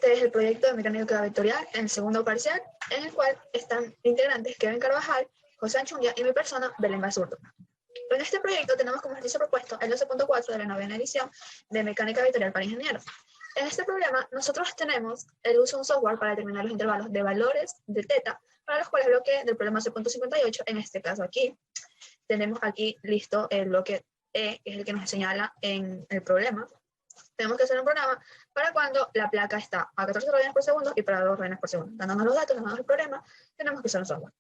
Este es el proyecto de mecánica vectorial en el segundo parcial, en el cual están integrantes Kevin Carvajal, José Anchundia y mi persona, Belén Basurto. En este proyecto tenemos como ejercicio propuesto el 12.4 de la novena edición de mecánica vectorial para ingenieros. En este problema, nosotros tenemos el uso de un software para determinar los intervalos de valores de teta, para los cuales el bloque del problema 12.58, en este caso aquí, tenemos aquí listo el bloque E, que es el que nos señala en el problema. Tenemos que hacer un programa para cuando la placa está a 14 radianes por segundo y para 2 radianes por segundo. Dándonos los datos, dándonos el problema, tenemos que usar un software.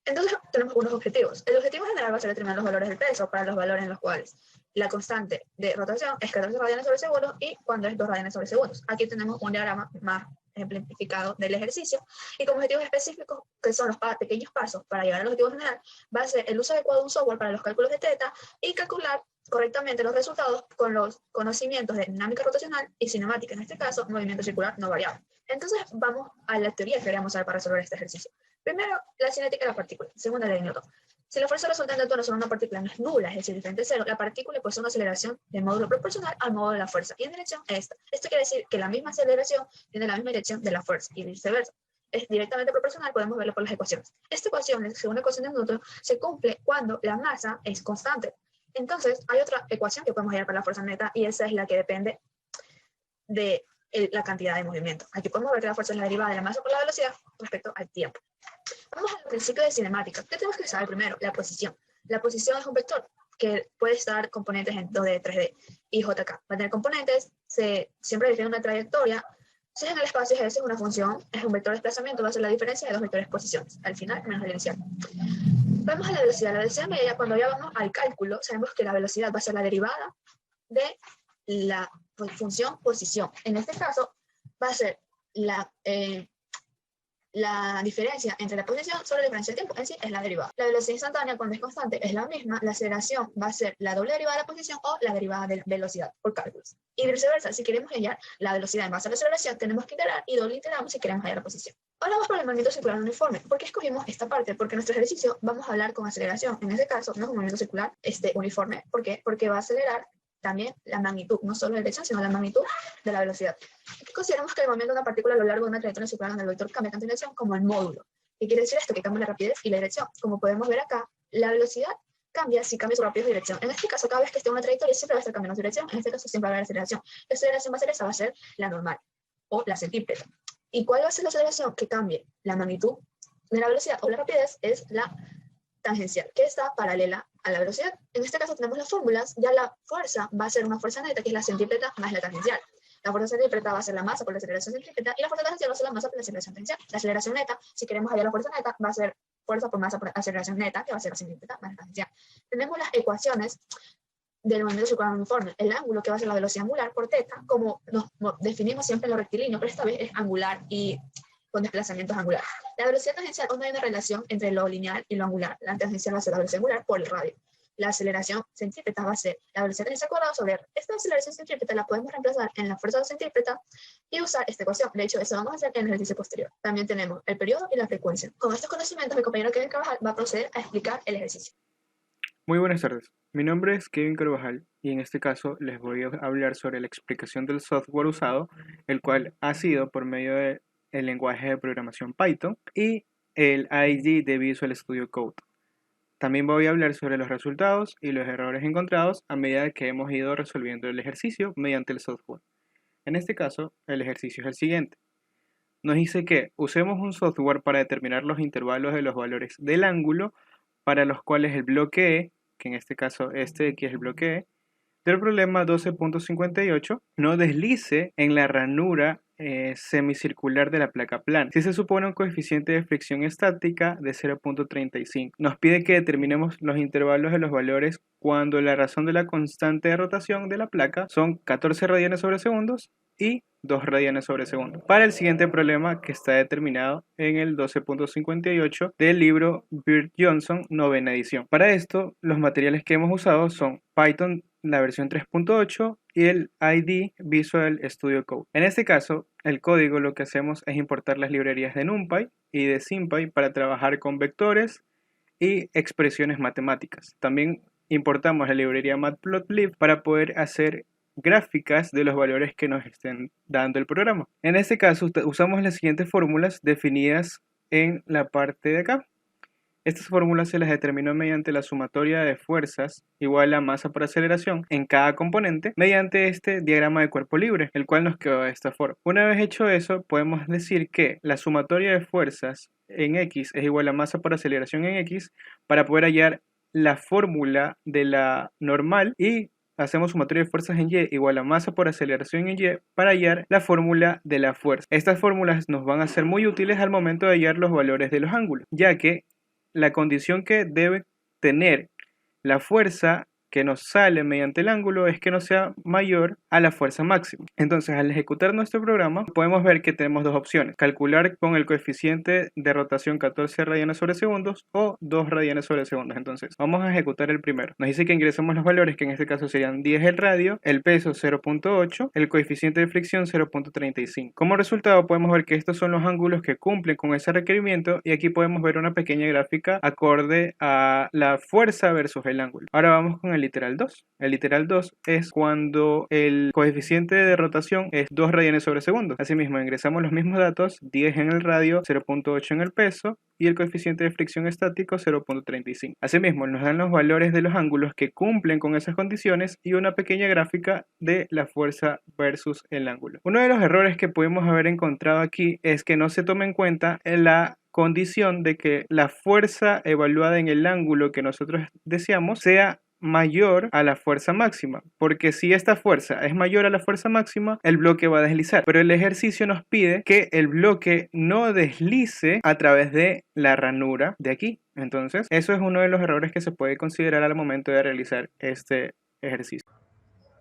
Entonces tenemos unos objetivos. El objetivo general va a ser determinar los valores del peso para los valores en los cuales la constante de rotación es 14 radianes sobre segundo y cuando es 2 radianes sobre segundos. Aquí tenemos un diagrama más ejemplificado del ejercicio y como objetivos específicos, que son los pequeños pasos para llegar al objetivo general, va a ser el uso adecuado de un software para los cálculos de teta y calcular correctamente los resultados con los conocimientos de dinámica rotacional y cinemática, en este caso, movimiento circular no variable. Entonces vamos a la teoría que queríamos saber para resolver este ejercicio. Primero, la cinética de la partícula. Segunda, ley de Newton. Si la fuerza resultante en torno sobre una partícula no es nula, es decir, diferente de cero, la partícula posee una aceleración de módulo proporcional al módulo de la fuerza y en dirección a esta. Esto quiere decir que la misma aceleración tiene la misma dirección de la fuerza y viceversa. Es directamente proporcional, podemos verlo por las ecuaciones. Esta ecuación, la segunda ecuación de Newton, se cumple cuando la masa es constante. Entonces, hay otra ecuación que podemos hallar para la fuerza neta y esa es la que depende de la cantidad de movimiento. Aquí podemos ver que la fuerza es la derivada de la masa por la velocidad respecto al tiempo. Vamos al principio de cinemática. ¿Qué tenemos que saber primero? La posición. La posición es un vector que puede estar componentes en 2D, 3D y JK. Va a tener componentes, siempre define una trayectoria. Si es en el espacio, es una función, es un vector de desplazamiento, va a ser la diferencia de dos vectores posiciones, al final menos el inicial. Vamos a la velocidad. La velocidad media, cuando ya vamos al cálculo, sabemos que la velocidad va a ser la derivada de la función posición. En este caso, va a ser la diferencia entre la posición sobre la diferencia del tiempo, en sí es la derivada. La velocidad instantánea, cuando es constante, es la misma. La aceleración va a ser la doble derivada de la posición o la derivada de la velocidad por cálculos. Y viceversa, si queremos hallar la velocidad en base a la aceleración, tenemos que integrar y doble integramos si queremos hallar la posición. Ahora vamos por el movimiento circular uniforme. ¿Por qué escogimos esta parte? Porque en nuestro ejercicio vamos a hablar con aceleración. En este caso, no es un movimiento circular uniforme. ¿Por qué? Porque va a acelerar también la magnitud, no solo la dirección, sino la magnitud de la velocidad. Aquí consideramos que el movimiento de una partícula a lo largo de una trayectoria circular donde el vector cambia tanto de dirección como el módulo. ¿Qué quiere decir esto? Que cambia la rapidez y la dirección. Como podemos ver acá, la velocidad cambia si cambia su rapidez y dirección. En este caso, cada vez que esté en una trayectoria, siempre va a estar cambiando su dirección. En este caso, siempre va a haber aceleración. La aceleración va a ser esa, va a ser la normal, o la centípeta. ¿Y cuál va a ser la aceleración que cambie la magnitud de la velocidad o la rapidez? Es la tangencial, que está paralela a la velocidad. En este caso tenemos las fórmulas, ya la fuerza va a ser una fuerza neta, que es la centípeta más la tangencial. La fuerza centípeta va a ser la masa por la aceleración centrípeta y la fuerza tangencial va a ser la masa por la aceleración tangencial. La aceleración neta, si queremos hallar la fuerza neta, va a ser fuerza por masa por aceleración neta, que va a ser la centípeta más la tangencial. Tenemos las ecuaciones del movimiento circular uniforme. El ángulo, que va a ser la velocidad angular por teta, como nos definimos siempre en lo rectilíneo, pero esta vez es angular y con desplazamientos angulares. La velocidad tangencial, donde hay una relación entre lo lineal y lo angular. La tangencial va a ser la velocidad angular por el radio. La aceleración centrípeta va a ser la velocidad tangencial cuadrada sobre R. Esta aceleración centrípeta la podemos reemplazar en la fuerza centrípeta y usar esta ecuación. De hecho, eso vamos a hacer en el ejercicio posterior. También tenemos el periodo y la frecuencia. Con estos conocimientos, mi compañero Kevin Carvajal va a proceder a explicar el ejercicio. Muy buenas tardes. Mi nombre es Kevin Carvajal y en este caso les voy a hablar sobre la explicación del software usado, el cual ha sido por medio del lenguaje de programación Python y el ID de Visual Studio Code. También voy a hablar sobre los resultados y los errores encontrados a medida que hemos ido resolviendo el ejercicio mediante el software. En este caso, el ejercicio es el siguiente. Nos dice que usemos un software para determinar los intervalos de los valores del ángulo para los cuales el bloque E, que en este caso este de aquí es el bloque E, del problema 12.58 no deslice en la ranura semicircular de la placa plana. Si se supone un coeficiente de fricción estática de 0.35. Nos pide que determinemos los intervalos de los valores cuando la razón de la constante de rotación de la placa son 14 radianes sobre segundos y 2 radianes sobre segundo. Para el siguiente problema que está determinado en el 12.58 del libro Bird-Johnson, novena edición. Para esto, los materiales que hemos usado son Python, la versión 3.8 y el ID Visual Studio Code. En este caso, el código lo que hacemos es importar las librerías de NumPy y de SymPy para trabajar con vectores y expresiones matemáticas. También importamos la librería Matplotlib para poder hacer gráficas de los valores que nos estén dando el programa. En este caso usamos las siguientes fórmulas definidas en la parte de acá. Estas fórmulas se las determinó mediante la sumatoria de fuerzas igual a masa por aceleración en cada componente mediante este diagrama de cuerpo libre, el cual nos quedó de esta forma. Una vez hecho eso, podemos decir que la sumatoria de fuerzas en X es igual a masa por aceleración en X para poder hallar la fórmula de la normal y hacemos sumatoria de fuerzas en Y igual a masa por aceleración en Y para hallar la fórmula de la fuerza. Estas fórmulas nos van a ser muy útiles al momento de hallar los valores de los ángulos, ya que la condición que debe tener la fuerza que nos sale mediante el ángulo es que no sea mayor a la fuerza máxima. Entonces, al ejecutar nuestro programa, podemos ver que tenemos dos opciones: calcular con el coeficiente de rotación 14 radianes sobre segundos o 2 radianes sobre segundos. Entonces, vamos a ejecutar el primero. Nos dice que ingresamos los valores, que en este caso serían 10 el radio, el peso 0.8, el coeficiente de fricción 0.35. Como resultado, podemos ver que estos son los ángulos que cumplen con ese requerimiento y aquí podemos ver una pequeña gráfica acorde a la fuerza versus el ángulo. Ahora vamos con el literal 2. El literal 2 es cuando el coeficiente de rotación es 2 radianes sobre segundo. Asimismo, ingresamos los mismos datos: 10 en el radio, 0.8 en el peso y el coeficiente de fricción estático 0.35. Asimismo, nos dan los valores de los ángulos que cumplen con esas condiciones y una pequeña gráfica de la fuerza versus el ángulo. Uno de los errores que pudimos haber encontrado aquí es que no se toma en cuenta la condición de que la fuerza evaluada en el ángulo que nosotros deseamos sea mayor a la fuerza máxima, porque si esta fuerza es mayor a la fuerza máxima, el bloque va a deslizar, pero el ejercicio nos pide que el bloque no deslice a través de la ranura de aquí. Entonces, eso es uno de los errores que se puede considerar al momento de realizar este ejercicio.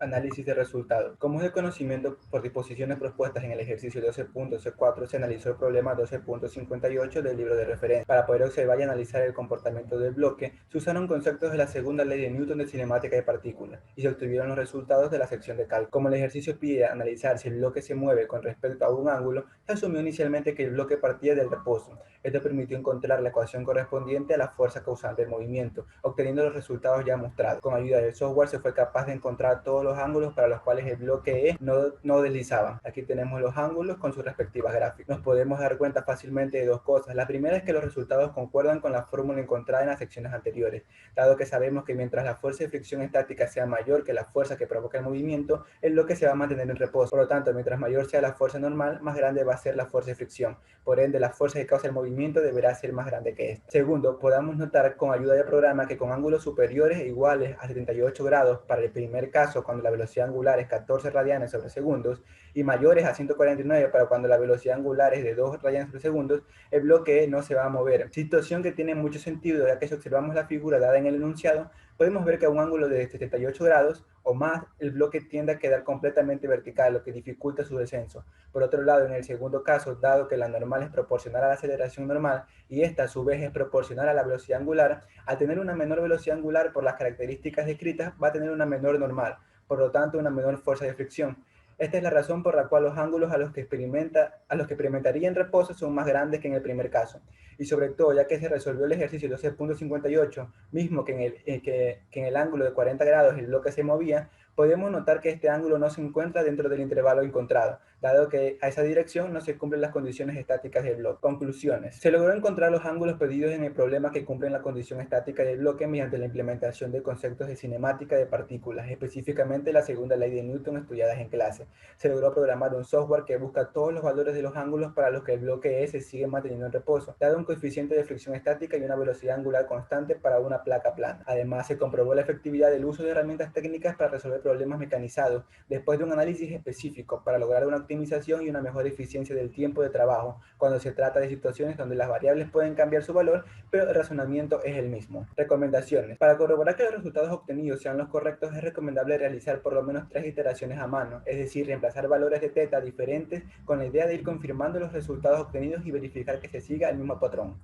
Análisis de resultados. Como es de conocimiento, por disposiciones propuestas en el ejercicio 12.C4 se analizó el problema 12.58 del libro de referencia. Para poder observar y analizar el comportamiento del bloque, se usaron conceptos de la segunda ley de Newton de cinemática de partículas y se obtuvieron los resultados de la sección de cálculo. Como el ejercicio pide analizar si el bloque se mueve con respecto a un ángulo, se asumió inicialmente que el bloque partía del reposo. Esto permitió encontrar la ecuación correspondiente a la fuerza causante del movimiento, obteniendo los resultados ya mostrados. Con ayuda del software se fue capaz de encontrar todos los ángulos para los cuales el bloque E no deslizaba. Aquí tenemos los ángulos con sus respectivas gráficas. Nos podemos dar cuenta fácilmente de dos cosas. La primera es que los resultados concuerdan con la fórmula encontrada en las secciones anteriores, dado que sabemos que mientras la fuerza de fricción estática sea mayor que la fuerza que provoca el movimiento, el bloque se va a mantener en reposo. Por lo tanto, mientras mayor sea la fuerza normal, más grande va a ser la fuerza de fricción. Por ende, la fuerza que causa el movimiento deberá ser más grande que esta. Segundo, podamos notar con ayuda del programa que con ángulos superiores e iguales a 78 grados para el primer caso, cuando la velocidad angular es 14 radianes sobre segundos, y mayores a 149 para cuando la velocidad angular es de 2 radianes sobre segundos, el bloque E no se va a mover. Situación que tiene mucho sentido, ya que si observamos la figura dada en el enunciado, podemos ver que a un ángulo de 78 grados o más, el bloque tiende a quedar completamente vertical, lo que dificulta su descenso. Por otro lado, en el segundo caso, dado que la normal es proporcional a la aceleración normal y esta a su vez es proporcional a la velocidad angular, al tener una menor velocidad angular por las características descritas, va a tener una menor normal, por lo tanto una menor fuerza de fricción. Esta es la razón por la cual los ángulos a los que experimentaría en reposo son más grandes que en el primer caso. Y sobre todo, ya que se resolvió el ejercicio 12.58, mismo que en el ángulo de 40 grados el bloque se movía, podemos notar que este ángulo no se encuentra dentro del intervalo encontrado, dado que a esa dirección no se cumplen las condiciones estáticas del bloque. Conclusiones. Se logró encontrar los ángulos pedidos en el problema que cumplen la condición estática del bloque mediante la implementación de conceptos de cinemática de partículas, específicamente la segunda ley de Newton estudiadas en clase. Se logró programar un software que busca todos los valores de los ángulos para los que el bloque E se sigue manteniendo en reposo, dado un coeficiente de fricción estática y una velocidad angular constante para una placa plana. Además, se comprobó la efectividad del uso de herramientas técnicas para resolver problemas mecanizados, después de un análisis específico para lograr una optimización y una mejor eficiencia del tiempo de trabajo, cuando se trata de situaciones donde las variables pueden cambiar su valor, pero el razonamiento es el mismo. Recomendaciones. Para corroborar que los resultados obtenidos sean los correctos, es recomendable realizar por lo menos 3 iteraciones a mano, es decir, reemplazar valores de θ diferentes con la idea de ir confirmando los resultados obtenidos y verificar que se siga el mismo patrón.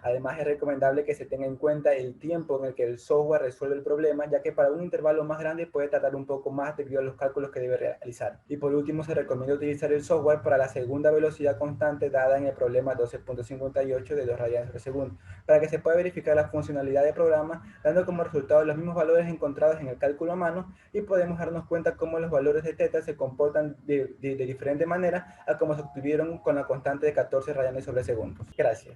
Además, es recomendable que se tenga en cuenta el tiempo en el que el software resuelve el problema, ya que para un intervalo más grande puede tardar un poco más debido a los cálculos que debe realizar. Y por último, se recomienda utilizar el software para la segunda velocidad constante dada en el problema 12.58 de 2 radianes por segundo, para que se pueda verificar la funcionalidad del programa, dando como resultado los mismos valores encontrados en el cálculo a mano, y podemos darnos cuenta cómo los valores de θ se comportan de diferente manera a como se obtuvieron con la constante de 14 radianes sobre segundo. Gracias.